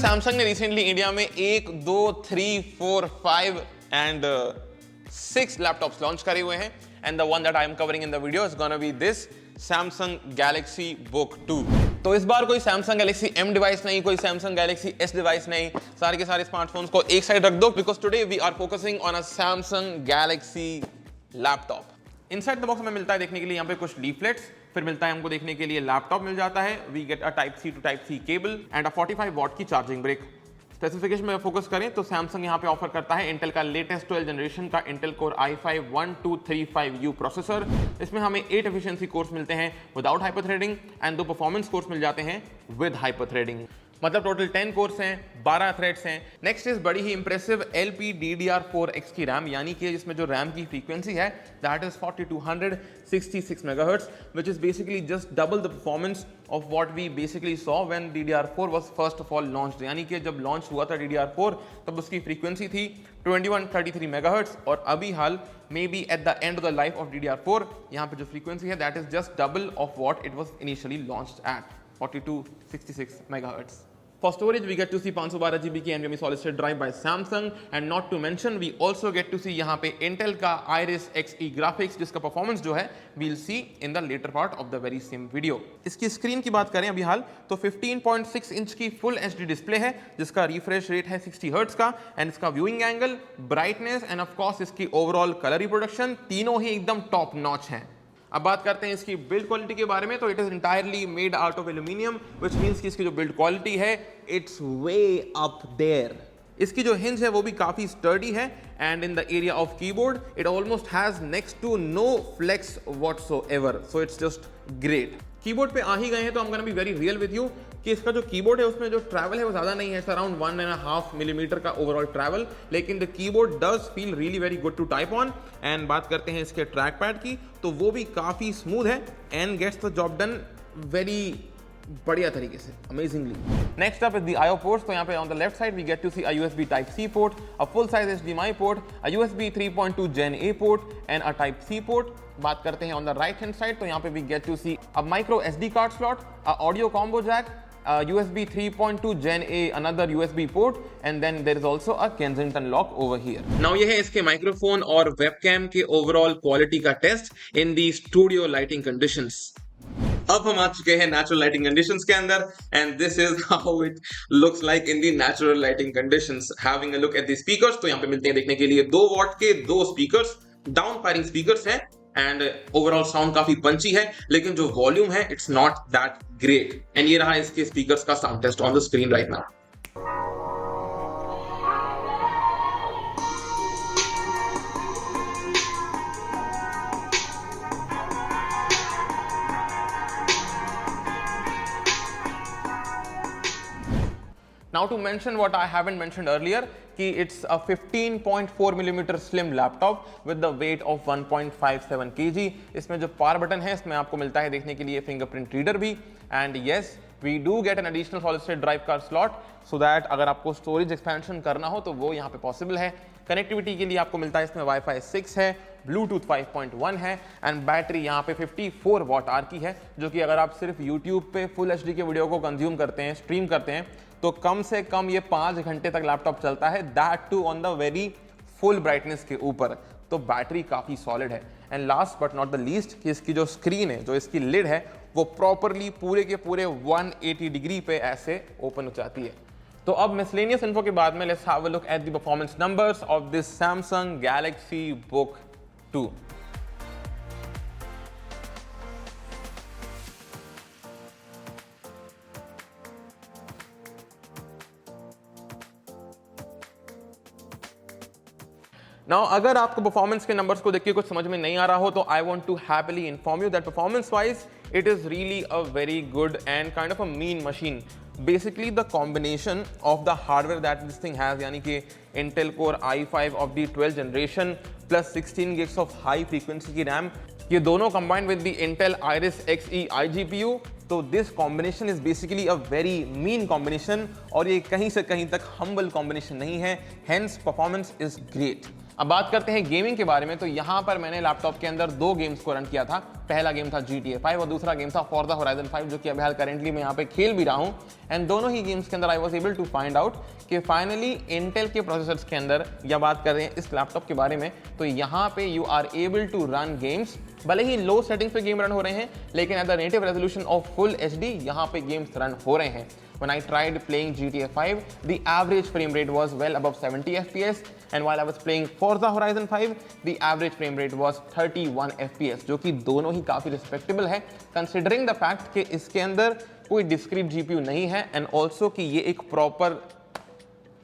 Samsung ने recently India में 1, 2, 3, 4, 5 and 6 laptops launch करे हुए हैं and the one that I am covering in the video is gonna be this Samsung Galaxy book 2। तो इस बार कोई सैमसंग गैलेक्सी M डिवाइस नहीं, कोई सैमसंग गैलेक्सी S डिवाइस नहीं, सारे के सारे स्मार्टफोन्स को एक साइड रख दो because today we are focusing on a Samsung Galaxy laptop. Inside the box में मिलता है देखने के लिए यहाँ पे कुछ लीफलेट्स, फिर मिलता है हमको देखने के लिए लैपटॉप मिल जाता है, we get a type C to type C cable and a 45 watt की चार्जिंग ब्रेक। स्पेसिफिकेशन में फोकस करें तो सैमसंग यहाँ पे ऑफर करता है इंटेल का लेटेस्ट 12 जनरेशन का इंटेल कोर i5-1235U प्रोसेसर। इसमें हमें 8 एफिशिएंसी कोर्स मिलते हैं without hyper threading and 2 performance cores मिल जाते हैं विद हाइपर थ्रेडिंग। मतलब टोटल 10 कोर्स हैं, 12 थ्रेड्स हैं। नेक्स्ट इज बड़ी ही इंप्रेसिव LPDDR4X की रैम, यानी कि इसमें जो रैम की फ्रीक्वेंसी है that is 4266 megahertz which is basically just double the performance of what we basically saw when DDR4 was first of all launched. यानी कि जब लॉन्च हुआ था DDR4 तब उसकी फ्रीक्वेंसी थी 2133 मेगाहर्ट्ज और अभी हाल मे बी at the end of the life of DDR4 यहाँ पे जो फ्रीक्वेंसी है that is just double of what it was initially launched at 4266 megahertz. For storage, we get to see 512 GB की NVMe solid state drive by Samsung and not to mention we also get to see यहाँ पे Intel का Iris Xe graphics जिसका performance जो है we'll see in the later part of the very same video. इसकी screen की बात करें अभी हाल तो 15.6 इंच की फुल HD डिस्प्ले है जिसका रिफ्रेश रेट है 60 हर्ट्ज का एंड इसका viewing angle, brightness end of course इसकी ओवरऑल कलर रिप्रोडक्शन तीनों ही एकदम टॉप नॉच हैं। अब बात करते हैं इसकी बिल्ड क्वालिटी के बारे में तो it is entirely made out of aluminium which means कि इसकी जो बिल्ड क्वालिटी है इट्स वे अप देयर। इसकी जो हिंज है वो भी काफी स्टर्डी है and in the area of keyboard it almost has next to no flex whatsoever, so it's just great. Keyboard पे आ ही गए हैं तो I'm gonna be very real with you कि इसका जो कीबोर्ड है उसमें जो ट्रैवल है वो ज़्यादा नहीं है, अराउंड 1.5 मिलीमीटर का ओवरऑल ट्रैवल, लेकिन the keyboard does feel really very good to type on. And बात करते हैं इसके ट्रैक पैड की तो वो भी काफ़ी स्मूथ है and gets the job done very बढ़िया तरीके से, amazingly. Next up is the IO ports. तो यहाँ पे on the left side we get to see a USB type C port, a full size HDMI port, a USB 3.2 Gen A port and a type C port. बात करते हैं on the right hand side तो यहाँ पे we get to see a micro SD card slot, a audio combo jack, USB 3.2 Gen A another USB port and then there is also a Kensington lock over here. Now ये है इसके microphone और webcam के overall quality का test इन दी studio lighting conditions. अब हम आ चुके हैं नेचुरल लाइटिंग कंडीशंस के अंदर and this is how it looks like in the natural lighting conditions. Having a look at the speakers तो यहाँ पे मिलते हैं देखने के लिए 2 वॉट के 2 स्पीकर्स, डाउन फायरिंग स्पीकर्स हैं एंड ओवरऑल साउंड काफी पंची है लेकिन जो वॉल्यूम है it's not that great. And ये रहा इसके स्पीकर्स का sound test on the screen right now. Now to mention what I haven't mentioned earlier कि it's a 15.4 mm slim laptop with the weight of 1.57 kg। इसमें जो power button है इसमें आपको मिलता है देखने के लिए फिंगरप्रिंट रीडर भी and yes we do get an additional solid state drive का slot so that अगर आपको स्टोरेज एक्सपेंशन करना हो तो वो यहाँ पे पॉसिबल है। कनेक्टिविटी के लिए आपको मिलता है इसमें Wi-Fi 6 है, Bluetooth 5.1 है एंड बैटरी यहाँ पे 54 वॉट आवर की है जो कि अगर आप सिर्फ YouTube पे फुल HD के वीडियो को कंज्यूम करते हैं, स्ट्रीम करते हैं तो कम से कम ये 5 घंटे तक लैपटॉप चलता है, that too on the very full brightness के ऊपर। तो बैटरी काफ़ी सॉलिड है and last but not the least कि इसकी जो स्क्रीन है, जो इसकी लिड है वो प्रॉपरली पूरे के पूरे 180 डिग्री पे ऐसे ओपन हो जाती है। तो अब मिसलेनियस इन्फो के बाद में let's have a look at the performance numbers of this Samsung Galaxy book 2। Now अगर आपको परफॉर्मेंस के नंबर्स को देख के कुछ समझ में नहीं आ रहा हो तो I want to happily inform you that performance wise it is really a very good and kind of a mean machine. Basically the combination of the hardware that this thing has यानी कि Intel Core i5 of the 12th generation plus 16 gigs of high frequency की RAM, ये दोनों combined with the Intel Iris Xe iGPU, तो this combination is basically a very mean combination और ये कहीं से कहीं तक humble combination नहीं है, hence performance is great. अब बात करते हैं गेमिंग के बारे में, तो यहाँ पर मैंने लैपटॉप के अंदर 2 गेम्स को रन किया था। पहला गेम था GTA 5 और दूसरा गेम था फॉर्जा होराइजन 5, जो कि अभी हाल करेंटली मैं यहाँ पे खेल भी रहा हूँ। एंड दोनों ही गेम्स के अंदर I was able to find out कि फाइनली इंटेल के प्रोसेसर्स के अंदर, या बात कर रहे हैं इस लैपटॉप के बारे में, तो यहाँ पे you are able to run games, भले ही लो सेटिंग्स पे गेम रन हो रहे हैं, लेकिन at the native resolution of full HD यहाँ पे गेम्स रन हो रहे हैं। When I tried playing GTA 5, the average frame rate was well above 70 FPS, and while I was playing Forza Horizon 5, the average frame rate was 31 FPS, जो कि दोनों ही काफी respectable है, considering the fact कि इसके अंदर कोई discrete GPU नहीं है, and also कि ये एक proper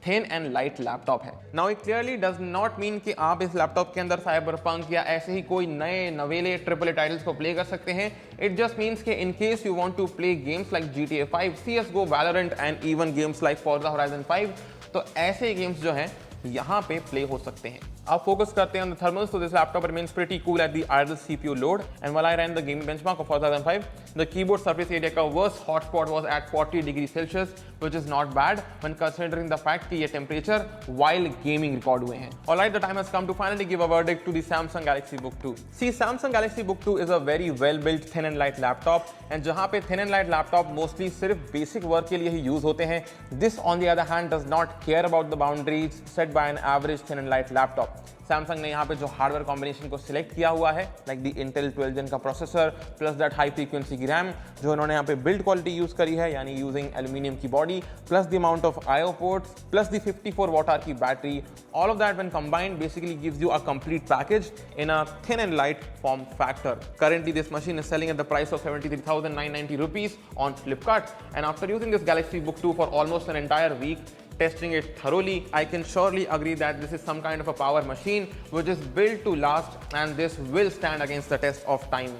thin and light laptop है। Now it clearly does not mean कि आप इस लैपटॉप के अंदर साइबरपंक या ऐसे ही कोई नए नवेले AAA टाइटल्स को प्ले कर सकते हैं। इट जस्ट मीन्स कि in case you want to play games like GTA 5, CSGO, Valorant and even games like Forza Horizon 5, तो ऐसे गेम्स जो हैं यहाँ पे प्ले हो सकते हैं। अब फोकस करते हैं on the thermals, so this laptop remains pretty cool at the idle CPU load, and while I ran the gaming benchmark of Forza Horizon 5, the keyboard surface area का worst hotspot was at 40 degrees Celsius, which is not bad when considering the fact कि ये temperature while gaming record हुए हैं। Alright, the time has come to finally give a verdict to the Samsung Galaxy Book 2. See, Samsung Galaxy Book 2 is a very well-built thin and light laptop, and जहाँ पे thin and light laptop mostly सिर्फ basic work के लिए ही use होते हैं, this on the other hand does not care about the boundaries set by an average thin and light laptop. Samsung ने यहाँ पे जो हार्डवेयर कॉम्बिनेशन को सिलेक्ट किया हुआ है, लाइक दी इंटेल 12 जेन का processor plus that high frequency की रैम, जो इन्होंने यहाँ पे बिल्ड क्वालिटी यूज करी है, यानी यूजिंग एल्यूमिनियम की body plus the amount of IO ports plus the 54 watt hour की battery, all of that when combined basically gives you a complete package in a thin and light form factor. Currently this machine is selling at the price of 73,990 rupees on Flipkart, and after using this Galaxy Book 2 for almost an entire week, testing it thoroughly, I can surely agree that this is some kind of a power machine which is built to last, and this will stand against the test of time.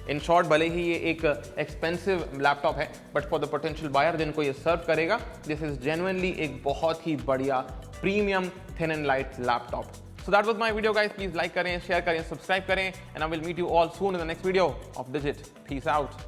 In short, भले ही ये एक expensive laptop है, but for the potential buyer जिनको ये सर्व करेगा, this is genuinely एक बहुत ही बढ़िया premium thin and light laptop. So that was my video, guys. Please like करें, share करें, subscribe करें, and I will meet you all soon in the next video of Digit. Peace out.